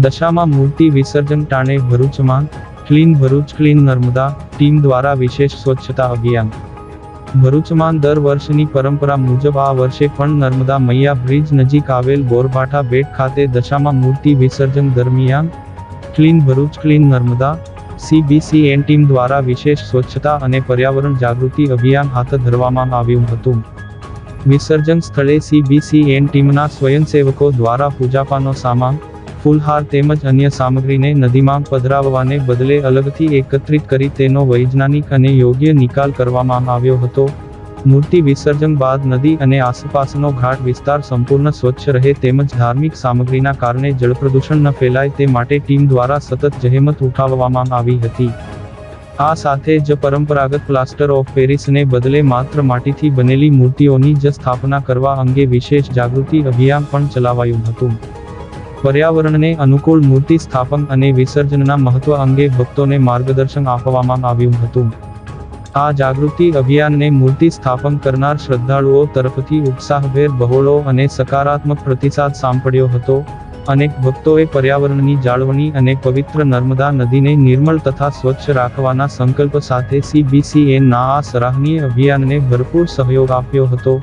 દશામાં મૂર્તિ વિસર્જન ટાણે ભરૂચમાં clean Bharuch clean Narmada team દ્વારા વિશેષ સ્વચ્છતા અભિયાન। ભરૂચમાં દર વર્ષની પરંપરા મુજબ આ વર્ષે પણ નર્મદા મૈયા બ્રિજ નજીક આવેલ બોરભાઠા બેટ ખાતે દશામાં મૂર્તિ વિસર્જન દરમિયાન clean Bharuch clean Narmada CBCN team દ્વારા વિશેષ સ્વચ્છતા અને પર્યાવરણ જાગૃતિ અભિયાન હાથ ધરવામાં આવ્યું હતું। વિસર્જન સ્થળે CBCN ટીમના સ્વયંસેવકો દ્વારા પૂજાપાનો સામાન, ફૂલહાર તેમજ અન્ય સામગ્રીને નદીમાં પધરાવવાને બદલે અલગથી એકત્રિત કરી તેનો વૈજ્ઞાનિક અને યોગ્ય નિકાલ કરવામાં આવ્યો હતો। મૂર્તિ વિસર્જન બાદ નદી અને આસપાસનો ઘાટ વિસ્તાર સંપૂર્ણ સ્વચ્છ રહે તેમજ ધાર્મિક સામગ્રીના કારણે જળપ્રદૂષણ ન ફેલાય તે માટે ટીમ દ્વારા સતત જહેમત ઉઠાવવામાં આવી હતી। આ સાથે જ પરંપરાગત પ્લાસ્ટર ઓફ પેરિસને બદલે માત્ર માટીથી બનેલી મૂર્તિઓની જ સ્થાપના કરવા અંગે વિશેષ જાગૃતિ અભિયાન પણ ચલાવાયું હતું। પર્યાવરણને અનુકૂળ મૂર્તિ સ્થાપન અને વિસર્જનના મહત્વ અંગે ભક્તોને માર્ગદર્શન આપવામાં આવ્યું હતું। આ જાગૃતિ અભિયાનને મૂર્તિ સ્થાપન કરનાર શ્રદ્ધાળુઓ તરફથી ઉત્સાહભેર બહોળો અને સકારાત્મક પ્રતિસાદ સાંપડ્યો હતો। અનેક ભક્તોએ પર્યાવરણની જાળવણી અને પવિત્ર નર્મદા નદીને નિર્મળ તથા સ્વચ્છ રાખવાના સંકલ્પ સાથે CBCNના આ સરાહનીય અભિયાનને ભરપૂર સહયોગ આપ્યો હતો।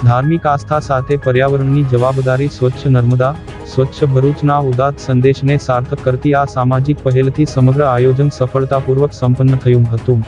ધાર્મિક આસ્થા સાથે પર્યાવરણની જવાબદારી સ્વચ્છ નર્મદા સ્વચ્છ ભરૂચના ઉદાત્ત સંદેશને સાર્થક કરતી આ સામાજિક પહેલથી સમગ્ર આયોજન સફળતાપૂર્વક સંપન્ન થયું હતું।